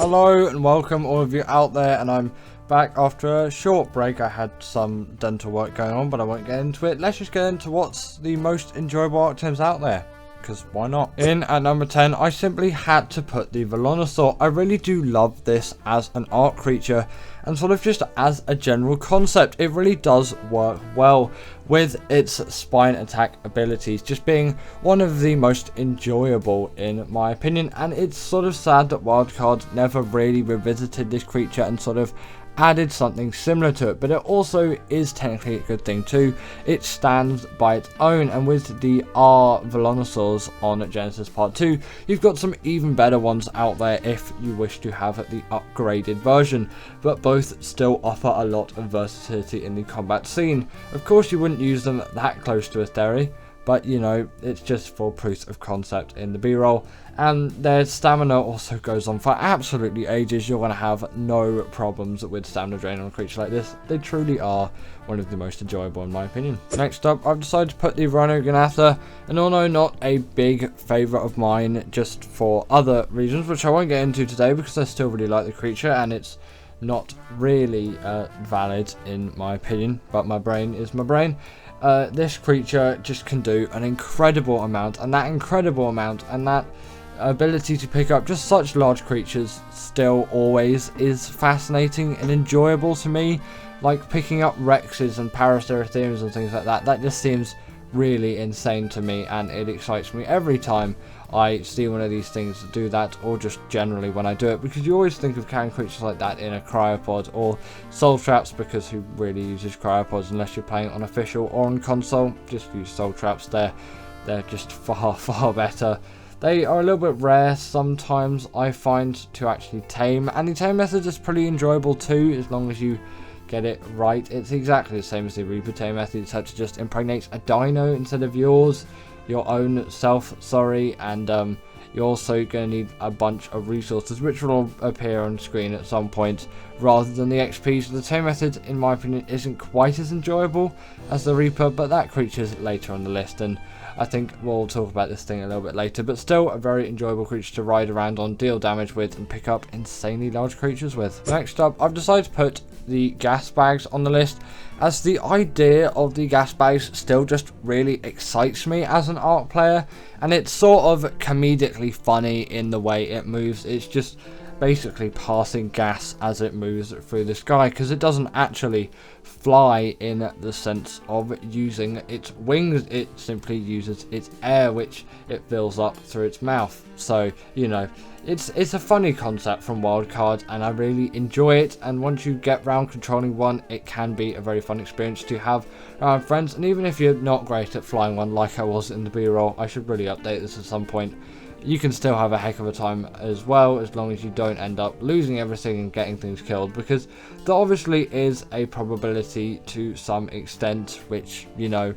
Hello and welcome all of you out there, and I'm back after a short break. I had some dental work going on, but I won't get into it. Let's just get into what's the most enjoyable Ark Tames out there, because why not? In at number 10, I simply had to put the Velonosaur. I really do love this as an Ark creature, and sort of just as a general concept. It really does work well with its spine attack abilities just being one of the most enjoyable in my opinion. And it's sort of sad that Wildcard never really revisited this creature and sort of added something similar to it, but it also is technically a good thing too. It stands by its own, and with the R Velonosaurs on Genesis Part 2, you've got some even better ones out there if you wish to have the upgraded version, but both still offer a lot of versatility in the combat scene. Of course you wouldn't use them that close to a theory, but you know, it's just for proof of concept in the B-roll. And their stamina also goes on for absolutely ages. You're going to have no problems with stamina drain on a creature like this. They truly are one of the most enjoyable in my opinion. Next up, I've decided to put the Rhino Ganatha, and although not a big favourite of mine, just for other reasons, which I won't get into today because I still really like the creature and it's not really valid in my opinion, but my brain is my brain. This creature just can do an incredible amount, and that ability to pick up just such large creatures still always is fascinating and enjoyable to me. Like picking up Rexes and Paraceratheums and things like that, that just seems really insane to me, and it excites me every time I see one of these things do that, or just generally when I do it, because you always think of carrying creatures like that in a cryopod or soul traps, because who really uses cryopods unless you're playing on official or on console? Just use soul traps. They're just far better. They are a little bit rare sometimes, I find, to actually tame, and the tame method is pretty enjoyable too, as long as you get it right. It's exactly the same as the Reaper tame method, except to just impregnate a dino instead of your own self, and you're also going to need a bunch of resources which will appear on screen at some point rather than the XP. So the tame method, in my opinion, isn't quite as enjoyable as the Reaper, but that creature's later on the list, and I think we'll talk about this thing a little bit later, but still a very enjoyable creature to ride around on, deal damage with, and pick up insanely large creatures with. Next up, I've decided to put the gas bags on the list, as the idea of the gas bags still just really excites me as an Ark player, and it's sort of comedically funny in the way it moves. It's just basically passing gas as it moves through the sky, because it doesn't actually fly in the sense of using its wings. It simply uses its air, which it fills up through its mouth. So you know, it's a funny concept from Wildcard, and I really enjoy it. And once you get round controlling one, it can be a very fun experience to have around friends. And even if you're not great at flying one like I was in the B-roll, I should really update this at some point, you can still have a heck of a time as well, as long as you don't end up losing everything and getting things killed, because there obviously is a probability to some extent, which, you know,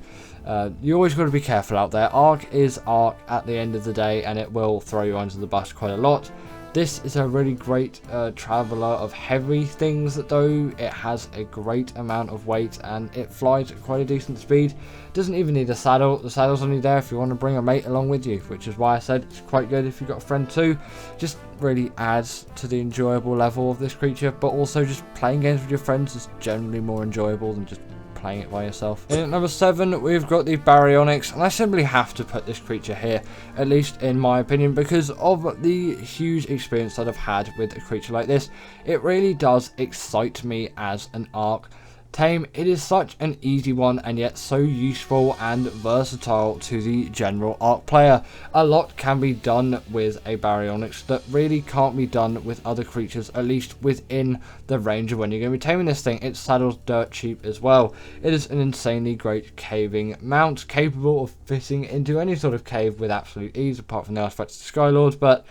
you always got to be careful out there. Ark is Ark at the end of the day, and it will throw you under the bus quite a lot. This is a really great traveller of heavy things, though. It has a great amount of weight and it flies at quite a decent speed. Doesn't even need a saddle. The saddle's only there if you want to bring a mate along with you, which is why I said it's quite good if you've got a friend too. Just really adds to the enjoyable level of this creature, but also just playing games with your friends is generally more enjoyable than just playing it by yourself. In at number 7, we've got the Baryonyx, and I simply have to put this creature here, at least in my opinion, because of the huge experience that I've had with a creature like this. It really does excite me as an Ark tame. It is such an easy one, and yet so useful and versatile to the general Ark player. A lot can be done with a Baryonyx that really can't be done with other creatures, at least within the range of when you're going to be taming this thing. It's saddled dirt cheap as well. It is an insanely great caving mount, capable of fitting into any sort of cave with absolute ease, apart from the artifacts of Skylord, but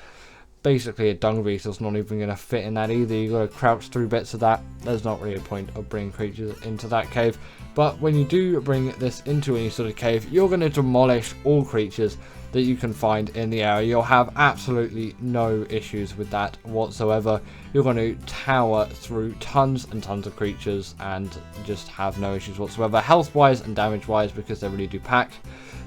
basically a dung beetle's not even going to fit in that either. You've got to crouch through bits of that. There's not really a point of bringing creatures into that cave. But when you do bring this into any sort of cave, you're going to demolish all creatures that you can find in the area. You'll have absolutely no issues with that whatsoever. You're going to tower through tons and tons of creatures and just have no issues whatsoever, health wise and damage wise, because they really do pack.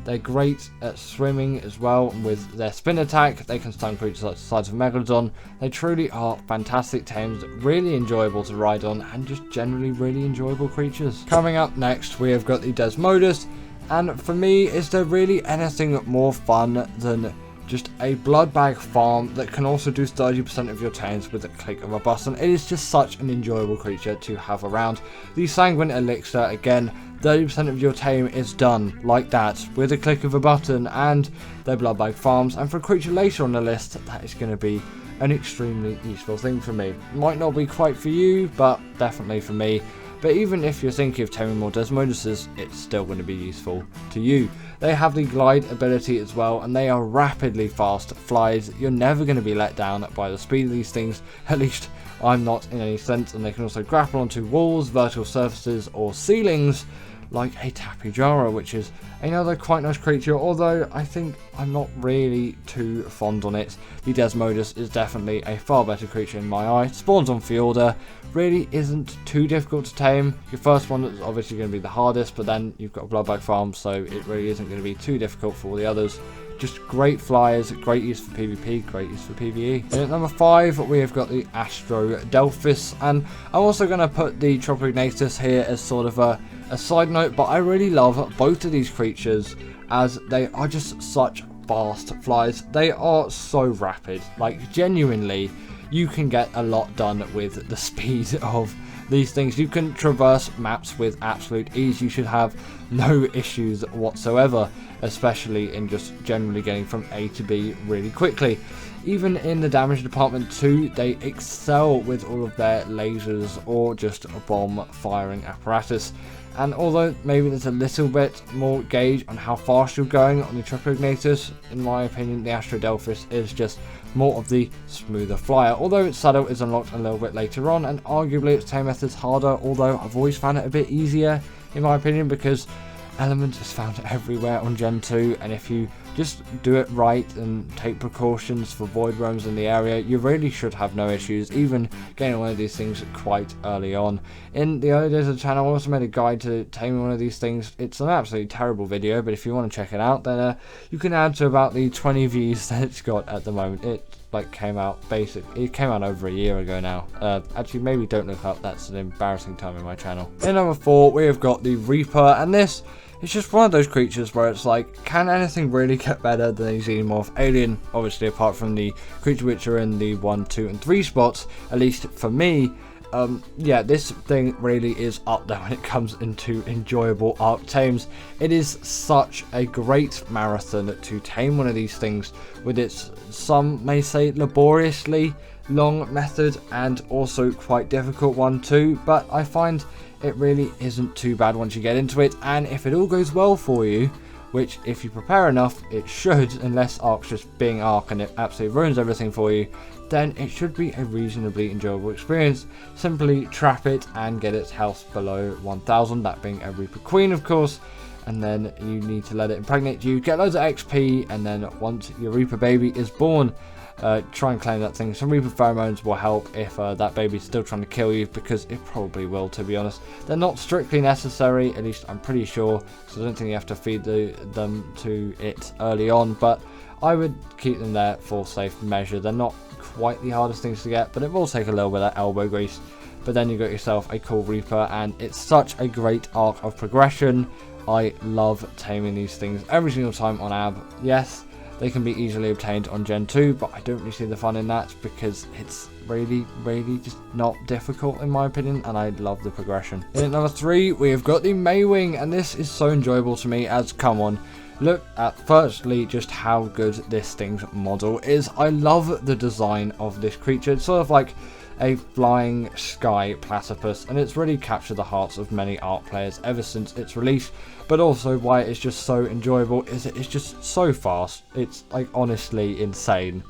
They're great at swimming as well. With their spin attack, they can stun creatures like the size of Megalodon. They truly are fantastic tames, really enjoyable to ride on, and just generally really enjoyable creatures. Coming up next, we have got the Desmodus, and for me, is there really anything more fun than just a blood bag farm that can also do 30% of your tames with a click of a button? It is just such an enjoyable creature to have around. The Sanguine Elixir, again, 30% of your tame is done like that with a click of a button, and their blood bag farms. And for a creature later on the list, that is going to be an extremely useful thing for me. Might not be quite for you, but definitely for me. But even if you're thinking of taming more Desmoduses, it's still going to be useful to you. They have the glide ability as well, and they are rapidly fast flies. You're never going to be let down by the speed of these things, at least I'm not in any sense. And they can also grapple onto walls, vertical surfaces, or ceilings, like a Tapejara, which is another quite nice creature, although I think I'm not really too fond on it. The Desmodus is definitely a far better creature in my eye. Spawns on Fjorda, really isn't too difficult to tame. Your first one is obviously going to be the hardest, but then you've got a blood bag farm, so it really isn't going to be too difficult for all the others. Just great flyers, great use for PvP, great use for PvE. And at number 5, we have got the Astrodelphis, and I'm also going to put the Tropignatus here as sort of a side note, but I really love both of these creatures as they are just such fast flies. They are so rapid, like genuinely you can get a lot done with the speed of these things. You can traverse maps with absolute ease. You should have no issues whatsoever, especially in just generally getting from A to B really quickly. Even in the damage department too, they excel with all of their lasers or just bomb firing apparatus. And although maybe there's a little bit more gauge on how fast you're going on the Tropignatus, in my opinion the Astrodelphis is just more of the smoother flyer, although its saddle is unlocked a little bit later on, and arguably its tame method's harder, although I've always found it a bit easier in my opinion, because Element is found everywhere on Gen 2, and if you just do it right and take precautions for void roams in the area, you really should have no issues, even getting one of these things quite early on. In the early days of the channel, I also made a guide to taming one of these things. It's an absolutely terrible video, but if you want to check it out, then you can add to about the 20 views that it's got at the moment. It came out over a year ago now. Actually, maybe don't look up, that's an embarrassing time in my channel. In number 4, we have got the Reaper, and this is just one of those creatures where it's like, can anything really get better than a Xenomorph alien? Obviously, apart from the creature which are in the 1, 2, and 3 spots, at least for me. Yeah, this thing really is up there when it comes into enjoyable Ark Tames. It is such a great marathon to tame one of these things with its, some may say, laboriously long method, and also quite difficult one too, but I find it really isn't too bad once you get into it. And if it all goes well for you, which if you prepare enough it should, unless Ark's just being Ark and it absolutely ruins everything for you, then it should be a reasonably enjoyable experience. Simply trap it and get its health below 1000, that being a Reaper Queen of course, and then you need to let it impregnate you, get loads of XP, and then once your Reaper baby is born, try and claim that thing. Some Reaper pheromones will help if that baby's still trying to kill you, because it probably will, to be honest. They're not strictly necessary, at least I'm pretty sure, so I don't think you have to feed them to it early on, but I would keep them there for safe measure. They're not quite the hardest things to get, but it will take a little bit of elbow grease. But then you got yourself a cool Reaper, and it's such a great arc of progression. I love taming these things every single time on AB. Yes, they can be easily obtained on Gen 2, but I don't really see the fun in that, because it's really just not difficult in my opinion, and I love the progression. In at number 3, we have got the Maywing, and this is so enjoyable to me as, come on, look at firstly just how good this thing's model is. I love the design of this creature. It's sort of like a flying sky platypus, and it's really captured the hearts of many Ark players ever since its release. But also why it's just so enjoyable is it's just so fast. It's like honestly insane.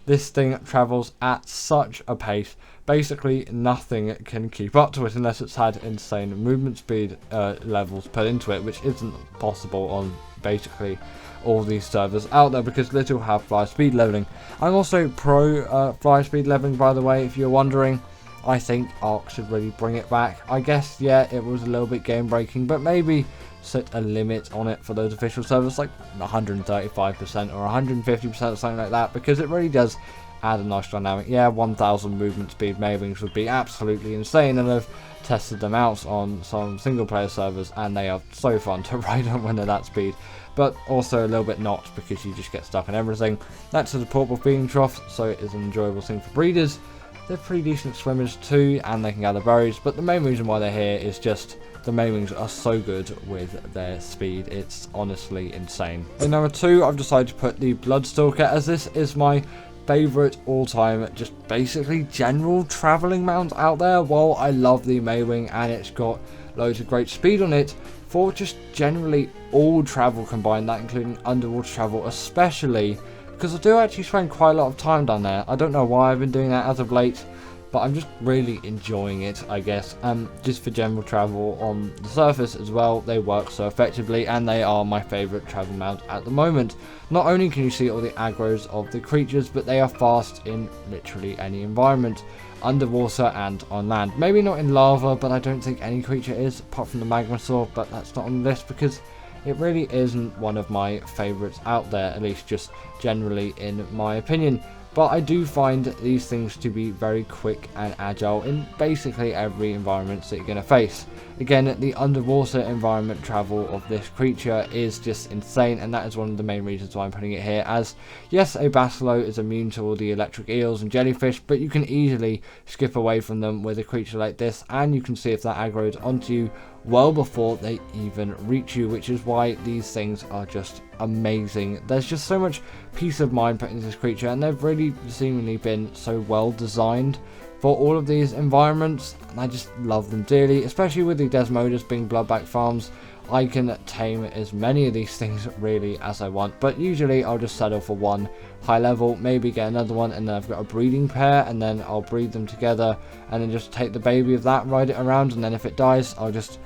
This thing travels at such a pace. Basically, nothing can keep up to it unless it's had insane movement speed levels put into it, which isn't possible on basically all these servers out there because little have fly speed leveling. I'm also pro fly speed leveling, by the way, if you're wondering. I think Ark should really bring it back. I guess, yeah, it was a little bit game breaking, but maybe set a limit on it for those official servers, like 135% or 150% or something like that, because it really does add a nice dynamic. Yeah, 1000 movement speed Maywings would be absolutely insane, and I've tested them out on some single player servers and they are so fun to ride on when they're that speed, but also a little bit not, because you just get stuck on everything. That's a portable feeding trough, so it is an enjoyable thing for breeders. They're pretty decent swimmers too, and they can gather berries, but the main reason why they're here is just the Maywings are so good with their speed. It's honestly insane. In number 2, I've decided to put the Bloodstalker, as this is my favourite all-time, just basically general travelling mount out there. While I love the Maywing and it's got loads of great speed on it, for just generally all travel combined, that including underwater travel especially, because I do actually spend quite a lot of time down there. I don't know why I've been doing that as of late, but I'm just really enjoying it, I guess. Just for general travel on the surface as well, they work so effectively, and they are my favourite travel mount at the moment. Not only can you see all the aggros of the creatures, but they are fast in literally any environment, underwater and on land. Maybe not in lava, but I don't think any creature is, apart from the Magmasaur, but that's not on the list because it really isn't one of my favourites out there, at least just generally in my opinion. But I do find these things to be very quick and agile in basically every environment that you're going to face. Again, the underwater environment travel of this creature is just insane, and that is one of the main reasons why I'm putting it here, as yes, a Basilo is immune to all the electric eels and jellyfish, but you can easily skip away from them with a creature like this, and you can see if that aggroed onto you well before they even reach you, which is why these things are just amazing. There's just so much peace of mind put into this creature, and they've really seemingly been so well designed for all of these environments, and I just love them dearly, especially with the Desmodus being bloodback farms. I can tame as many of these things really as I want, but usually I'll just settle for one high level, maybe get another one, and then I've got a breeding pair, and then I'll breed them together, and then just take the baby of that, ride it around, and then if it dies, I'll just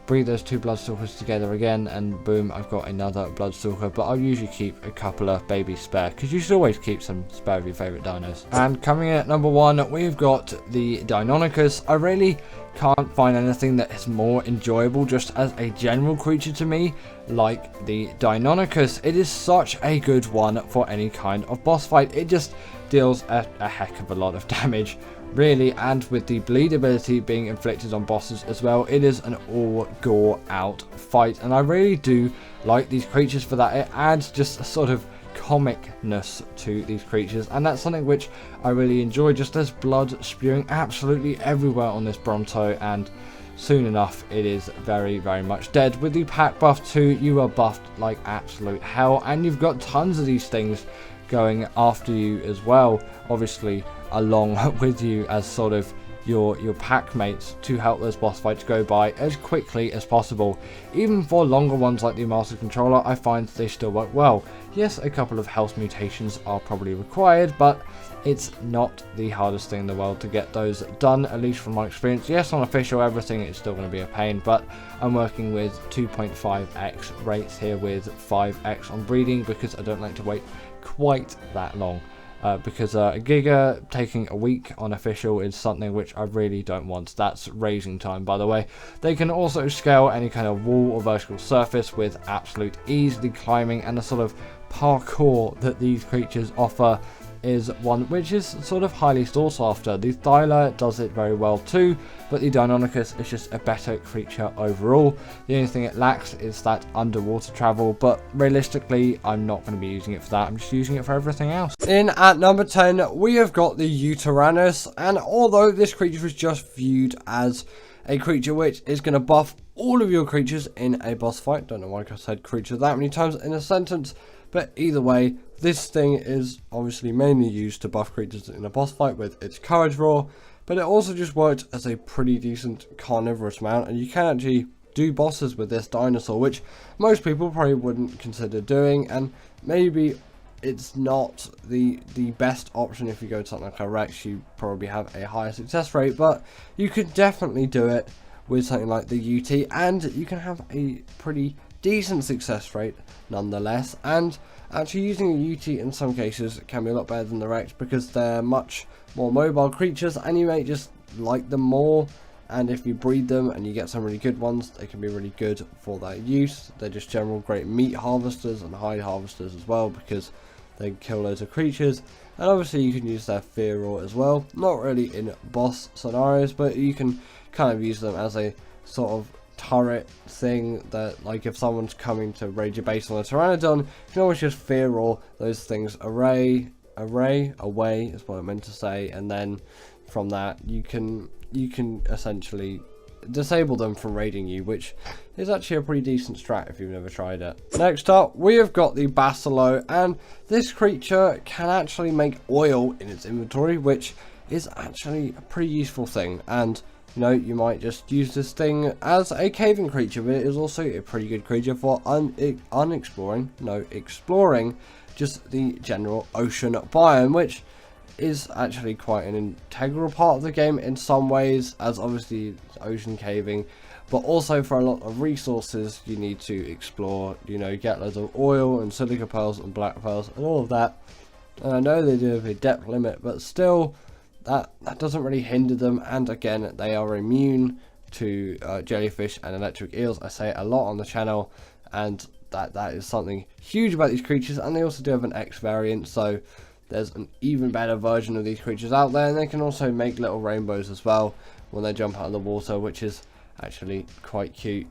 breed those two Bloodstalkers together again, and boom, I've got another Bloodstalker. But I'll usually keep a couple of babies spare, because you should always keep some spare of your favourite dinos. And coming in at number 1, we've got the Deinonychus. I really can't find anything that is more enjoyable just as a general creature to me like the Deinonychus. It is such a good one for any kind of boss fight. It just deals a heck of a lot of damage, really, and with the bleed ability being inflicted on bosses as well, it is an all gore out fight, and I really do like these creatures for that. It adds just a sort of comicness to these creatures, and that's something which I really enjoy. Just there's blood spewing absolutely everywhere on this Bronto, and soon enough it is very much dead. With the pack buff too, you are buffed like absolute hell, and you've got tons of these things going after you as well, obviously along with you as sort of your pack mates, to help those boss fights go by as quickly as possible. Even for longer ones like the Master Controller, I find they still work well. Yes, a couple of health mutations are probably required, but it's not the hardest thing in the world to get those done, at least from my experience. Yes, on official everything it's still going to be a pain, but I'm working with 2.5x rates here with 5x on breeding, because I don't like to wait quite that long. Because a Giga taking a week on official is something which I really don't want. That's raising time, by the way. They can also scale any kind of wall or vertical surface with absolute ease. The climbing and the sort of parkour that these creatures offer is one which is sort of highly sought after. The Thyla does it very well too, but the Deinonychus is just a better creature overall. The only thing it lacks is that underwater travel, but realistically I'm not going to be using it for that. I'm just using it for everything else. In at number 10 we have got the Uteranus, and although this creature was just viewed as a creature which is going to buff all of your creatures in a boss fight, don't know why I said creature that many times in a sentence, but either way, this thing is obviously mainly used to buff creatures in a boss fight with its courage roar, but it also just worked as a pretty decent carnivorous mount, and you can actually do bosses with this dinosaur, which most people probably wouldn't consider doing, and maybe it's not the best option. If you go to something like a Rex, you probably have a higher success rate, but you could definitely do it with something like the UT, and you can have a pretty decent success rate nonetheless. And actually using a UT in some cases can be a lot better than the Rex, because they're much more mobile creatures and you may just like them more. And if you breed them and you get some really good ones, they can be really good for that use. They're just general great meat harvesters and hide harvesters as well, because they can kill loads of creatures. And obviously you can use their fear roar as well, not really in boss scenarios, but you can kind of use them as a sort of turret thing, that like if someone's coming to raid your base on a Pteranodon, you can always just fear roar those things away is what I meant to say, and then from that you can essentially disable them from raiding you, which is actually a pretty decent strat if you've never tried it. Next up, we have got the Basilo, and this creature can actually make oil in its inventory, which is actually a pretty useful thing. And you know, you might just use this thing as a caving creature, but it is also a pretty good creature for exploring just the general ocean biome, which is actually quite an integral part of the game in some ways, as obviously it's ocean caving, but also for a lot of resources you need to explore, you know, get loads of oil and silica pearls and black pearls and all of that. And I know they do have a depth limit, but still that doesn't really hinder them. And again, they are immune to jellyfish and electric eels. I say it a lot on the channel, and that is something huge about these creatures. And they also do have an X variant, so there's an even better version of these creatures out there, and they can also make little rainbows as well when they jump out of the water, which is actually quite cute.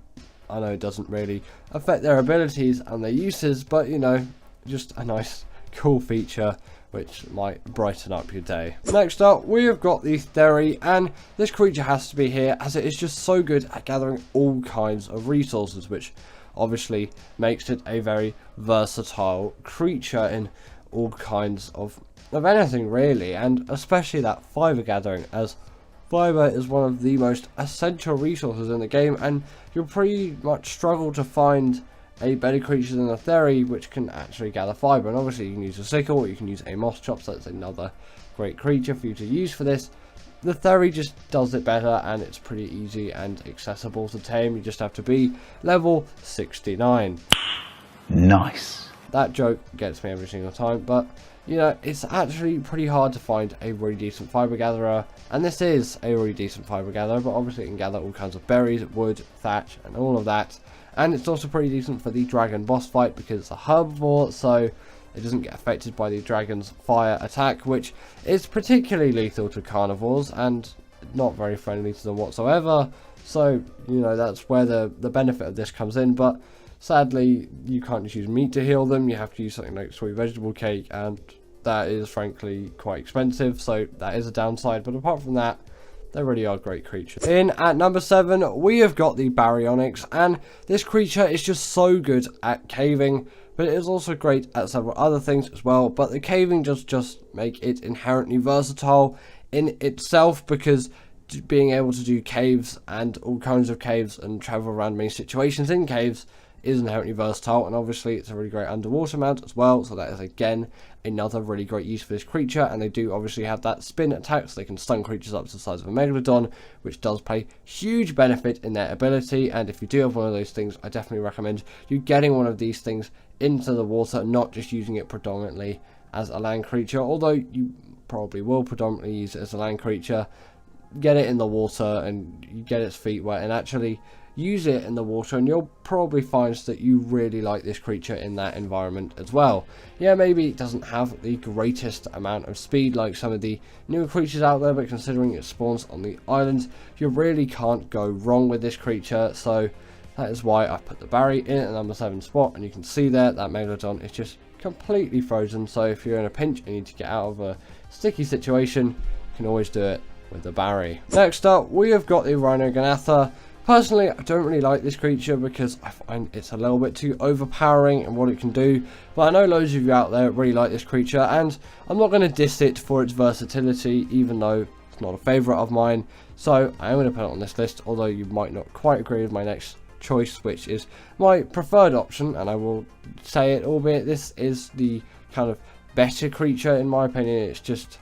I know it doesn't really affect their abilities and their uses, but you know, just a nice cool feature which might brighten up your day. Next up, we have got the Theory, and this creature has to be here as it is just so good at gathering all kinds of resources, which obviously makes it a very versatile creature in all kinds of anything really, and especially that fiber gathering, as fiber is one of the most essential resources in the game, and you'll pretty much struggle to find a better creature than a Theory which can actually gather fiber. And obviously you can use a sickle, or you can use a moss chop, so that's another great creature for you to use for this. The Theory just does it better, and it's pretty easy and accessible to tame. You just have to be level 69. Nice. That joke gets me every single time, but you know, it's actually pretty hard to find a really decent fiber gatherer, and this is a really decent fiber gatherer, but obviously it can gather all kinds of berries, wood, thatch, and all of that. And it's also pretty decent for the dragon boss fight because it's a herbivore, so it doesn't get affected by the dragon's fire attack, which is particularly lethal to carnivores and not very friendly to them whatsoever. So you know, that's where the benefit of this comes in. But sadly, you can't just use meat to heal them. You have to use something like sweet vegetable cake, and that is frankly quite expensive, so that is a downside. But apart from that, they really are great creatures. In at number 7, we have got the Baryonyx, and this creature is just so good at caving, but it is also great at several other things as well. But the caving does just make it inherently versatile in itself, because being able to do caves and all kinds of caves and travel around many situations in caves is inherently versatile. And obviously it's a really great underwater mount as well, so that is again another really great use for this creature. And they do obviously have that spin attack, so they can stun creatures up to the size of a megalodon, which does play huge benefit in their ability. And if you do have one of those things, I definitely recommend you getting one of these things into the water, not just using it predominantly as a land creature, although you probably will predominantly use it as a land creature. Get it in the water and you get its feet wet and actually use it in the water, and you'll probably find that you really like this creature in that environment as well. Yeah, maybe it doesn't have the greatest amount of speed like some of the newer creatures out there, but considering it spawns on the island, you really can't go wrong with this creature. So that is why I put the Barry in at number 7 spot, and you can see there that Megalodon is just completely frozen. So if you're in a pinch and you need to get out of a sticky situation, you can always do it with the Barry. Next up, we have got the Rhinogonatha. Personally, I don't really like this creature because I find it's a little bit too overpowering in what it can do, but I know loads of you out there really like this creature, and I'm not going to diss it for its versatility, even though it's not a favourite of mine. So I am going to put it on this list, although you might not quite agree with my next choice, which is my preferred option, and I will say it, albeit this is the kind of better creature in my opinion. It's just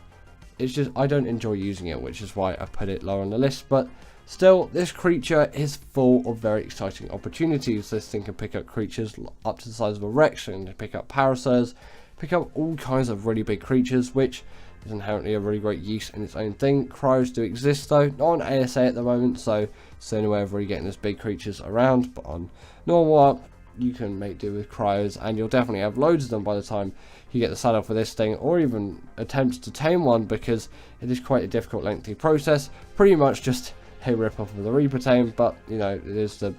I don't enjoy using it, which is why I put it lower on the list. But still, this creature is full of very exciting opportunities. This thing can pick up creatures up to the size of a Rex, and pick up Parasaurs, pick up all kinds of really big creatures, which is inherently a really great use in its own thing. Cryos do exist though, not on ASA at the moment, so it's the only way of really getting those big creatures around. But on normal Ark, you can make do with Cryos, and you'll definitely have loads of them by the time you get the saddle for this thing, or even attempt to tame one, because it is quite a difficult, lengthy process. Pretty much just a rip-off of the Reaper Tame, but you know, it is the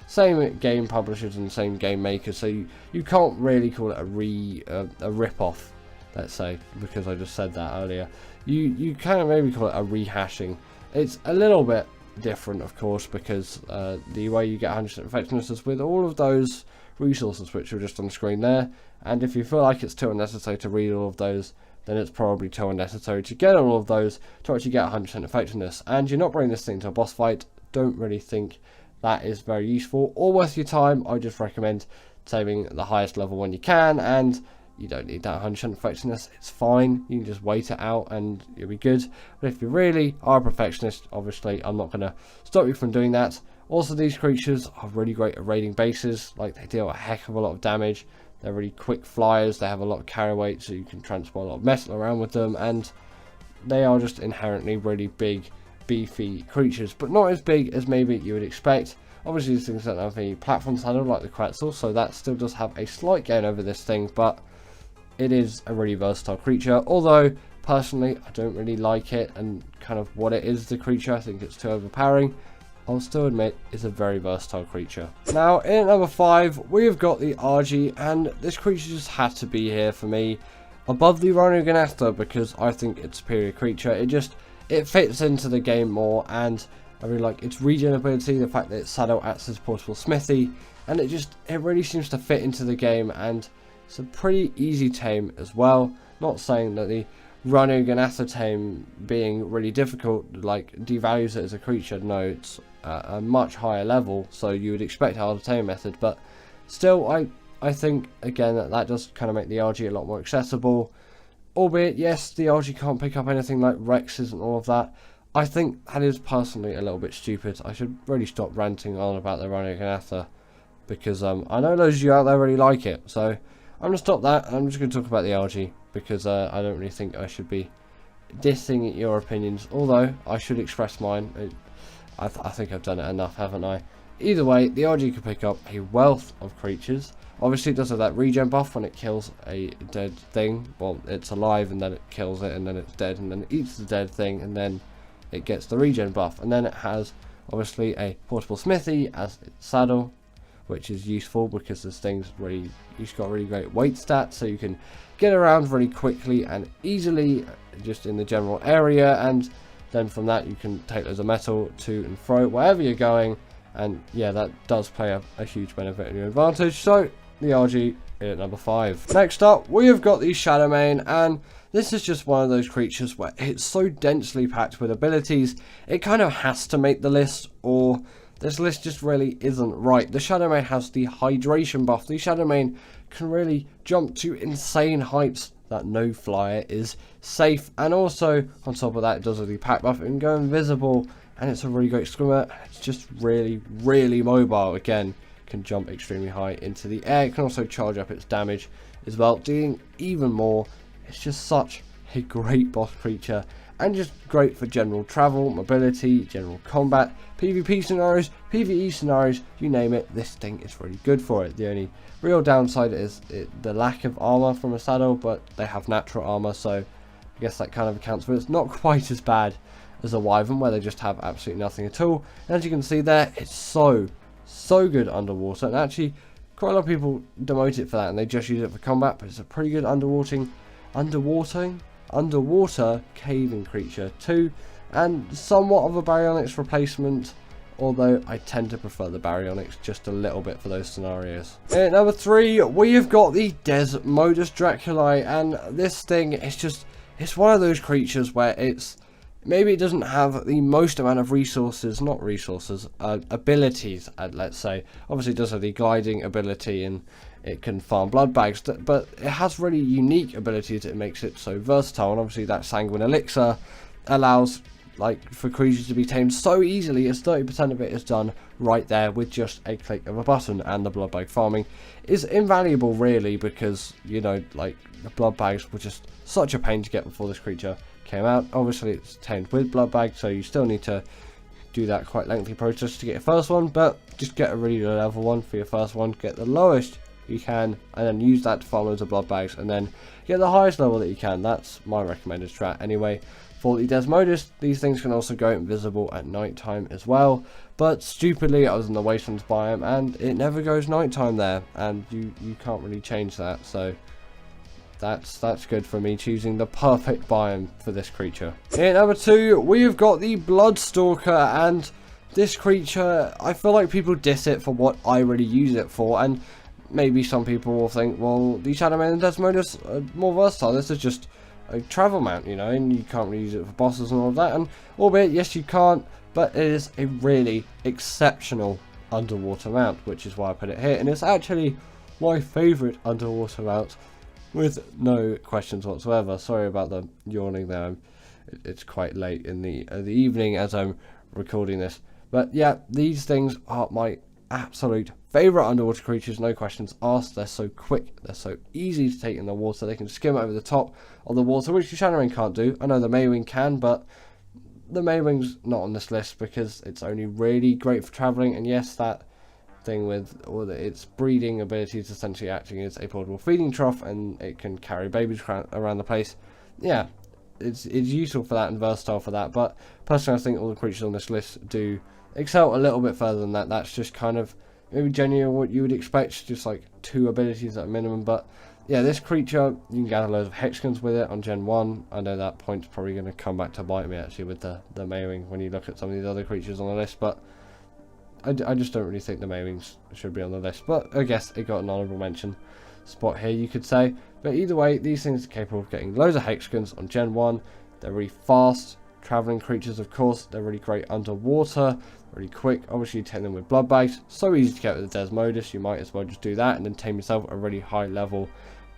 same game publishers and the same game makers, so you can't really call it a rip-off, let's say, because I just said that earlier. You can maybe call it a rehashing. It's a little bit different, of course, because the way you get 100% effectiveness is with all of those resources which are just on the screen there, and if you feel like it's too unnecessary to read all of those, then it's probably too unnecessary to get all of those to actually get 100% effectiveness. And you're not bringing this thing to a boss fight. Don't really think that is very useful or worth your time. I just recommend saving the highest level when you can, and you don't need that 100% effectiveness. It's fine, you can just wait it out and you'll be good. But if you really are a perfectionist, obviously I'm not going to stop you from doing that. Also, these creatures are really great at raiding bases. Like, they deal a heck of a lot of damage. They're really quick flyers, they have a lot of carry weight, so you can transport a lot of metal around with them, and they are just inherently really big, beefy creatures, but not as big as maybe you would expect. Obviously these things don't have any platform saddle like the Quetzal, so that still does have a slight gain over this thing, but it is a really versatile creature. Although personally I don't really like it, and kind of what it is, the creature, I think it's too overpowering. I'll still admit it's a very versatile creature. Now, in at number 5, we've got the RG, and this creature just had to be here for me above the Rhinoganatha, because I think it's a superior creature. It fits into the game more, and I really like its regen ability, the fact that its saddle acts as portable smithy, and it really seems to fit into the game, and it's a pretty easy tame as well. Not saying that the Rhinoganatha tame being really difficult like devalues it as a creature. No, it's a much higher level, so you would expect a harder tame method, but still I think again that does kind of make the RG a lot more accessible. Albeit, yes, the RG can't pick up anything like Rexes and all of that. I think that is personally a little bit stupid. I should really stop ranting on about the Rhinoganatha, because I know loads of you out there really like it, so I'm going to stop that. I'm just going to talk about the RG, because I don't really think I should be dissing your opinions, although I should express mine. I think I've done it enough, haven't I? Either way, the RG can pick up a wealth of creatures. Obviously it does have that regen buff when it kills a dead thing. Well, it's alive and then it kills it, and then it's dead, and then it eats the dead thing, and then it gets the regen buff. And then it has obviously a portable smithy as its saddle, which is useful because this thing's really, it's got really great weight stats, so you can get around really quickly and easily just in the general area, and then from that you can take loads of metal to and fro wherever you're going, and yeah, that does play a huge benefit in your advantage. So the RG in at number 5. Next up, we have got the Shadowmane, and this is just one of those creatures where it's so densely packed with abilities, it kind of has to make the list, or this list just really isn't right. The Shadowmane has the hydration buff. The Shadowmane can really jump to insane heights that no flyer is safe, and also on top of that it does have the pack buff and go invisible, and it's a really great swimmer. It's just really, really mobile. Again, can jump extremely high into the air. It can also charge up its damage as well, doing even more. It's just such a great boss creature, and just great for general travel, mobility, general combat, PvP scenarios, PvE scenarios, you name it, this thing is really good for it. The only real downside is the lack of armor from a saddle, but they have natural armor, so I guess that kind of accounts for it. It's not quite as bad as a Wyvern, where they just have absolutely nothing at all. And as you can see there, it's so good underwater, and actually quite a lot of people demote it for that and they just use it for combat, but it's a pretty good underwater caving creature too, and somewhat of a Baryonyx replacement, although I tend to prefer the Baryonyx just a little bit for those scenarios. At number 3, we have got the Desmodus Draculae, and this thing is it's one of those creatures where maybe it doesn't have the most amount of abilities, let's say. Obviously it does have the gliding ability, and it can farm blood bags, but it has really unique abilities that makes it so versatile. And obviously that sanguine elixir allows for creatures to be tamed so easily, as 30% of it is done right there with just a click of a button. And the blood bag farming is invaluable really, because the blood bags were just such a pain to get before this creature came out. Obviously it's tamed with blood bags, so you still need to do that quite lengthy process to get your first one, but just get a really low level one for your first one, get the lowest you can, and then use that to farm loads of blood bags, and then get the highest level that you can. That's my recommended strat anyway. For the Desmodus, these things can also go invisible at night time as well, but stupidly I was in the Wastelands biome and it never goes nighttime there, and you can't really change that, so that's good for me choosing the perfect biome for this creature. In number 2, we've got the Bloodstalker, and this creature, I feel like people diss it for what I really use it for, and maybe some people will think, well, the Shadowmane and Desmodus are more versatile. This is just a travel mount, and you can't really use it for bosses and all of that. And albeit, yes, you can't, but it is a really exceptional underwater mount, which is why I put it here. And it's actually my favourite underwater mount, with no questions whatsoever. Sorry about the yawning there. It's quite late in the evening as I'm recording this. But yeah, these things are my absolute favourite underwater creatures, no questions asked. They're so quick, they're so easy to take in the water, they can skim over the top of the water, which the Shadowmane can't do. I know the Maywing can, but the Maywing's not on this list because it's only really great for travelling. And yes, that thing with its breeding abilities essentially acting as a portable feeding trough, and it can carry babies around the place. Yeah, it's useful for that and versatile for that, but personally I think all the creatures on this list do excel a little bit further than that. That's just kind of maybe genuinely what you would expect, just like 2 abilities at a minimum. But yeah, this creature, you can gather loads of hexagons with it on Gen 1. I know that point's probably going to come back to bite me actually with the Maywing when you look at some of these other creatures on the list, but I just don't really think the Maywings should be on the list. But I guess it got an honourable mention spot here, you could say. But either way, these things are capable of getting loads of hexagons on Gen 1. They're really fast travelling creatures, of course. They're really great underwater, really quick. Obviously, you take them with blood bags. So easy to get with the Desmodus. You might as well just do that and then tame yourself a really high level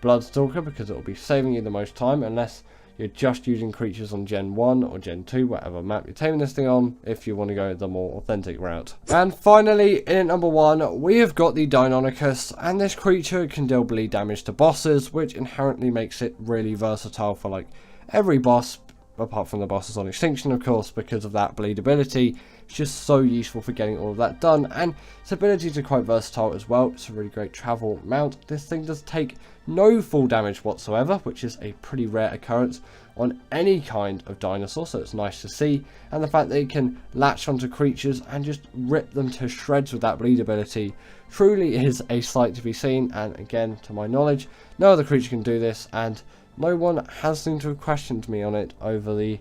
Bloodstalker, because it will be saving you the most time, unless you're just using creatures on Gen 1 or Gen 2, whatever map you're taming this thing on, if you want to go the more authentic route. And finally, in at number 1, we have got the Deinonychus, and this creature can deal bleed damage to bosses, which inherently makes it really versatile for like every boss, apart from the bosses on Extinction, of course, because of that bleed ability. It's just so useful for getting all of that done, and its abilities are quite versatile as well. It's a really great travel mount. This thing does take no full damage whatsoever, which is a pretty rare occurrence on any kind of dinosaur, so it's nice to see. And the fact that it can latch onto creatures and just rip them to shreds with that bleed ability truly is a sight to be seen. And again, to my knowledge, no other creature can do this, and no one has seemed to have questioned me on it over the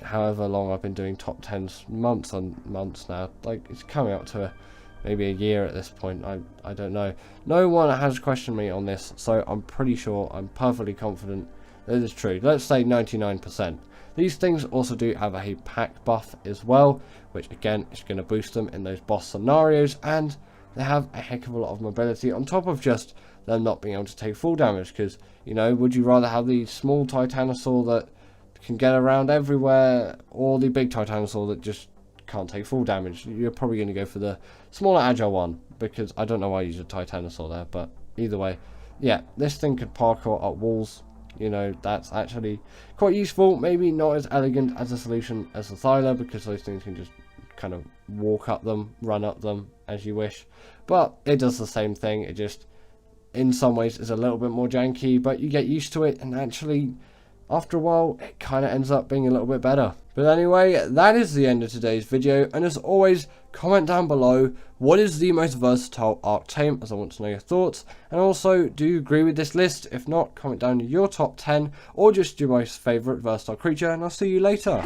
however long I've been doing top 10s, months on months now. Like, it's coming up to maybe a year at this point. I don't know. No one has questioned me on this, so I'm pretty sure, I'm perfectly confident that it is true. Let's say 99%. These things also do have a pack buff as well, which again is going to boost them in those boss scenarios, and they have a heck of a lot of mobility on top of just them not being able to take full damage. Because, would you rather have the small Titanosaur that can get around everywhere, or the big Titanosaur that just can't take full damage? You're probably going to go for the smaller agile one, because I don't know why I use a Titanosaur there, but either way, yeah, this thing could parkour up walls. That's actually quite useful. Maybe not as elegant as a solution as the Thyla, because those things can just kind of walk up them, run up them as you wish, but it does the same thing. It just in some ways is a little bit more janky, but you get used to it, and actually after a while it kind of ends up being a little bit better. But anyway, that is the end of today's video, and as always, comment down below what is the most versatile Ark Tame, as I want to know your thoughts. And also, do you agree with this list? If not, comment down your top 10, or just your most favourite versatile creature, and I'll see you later.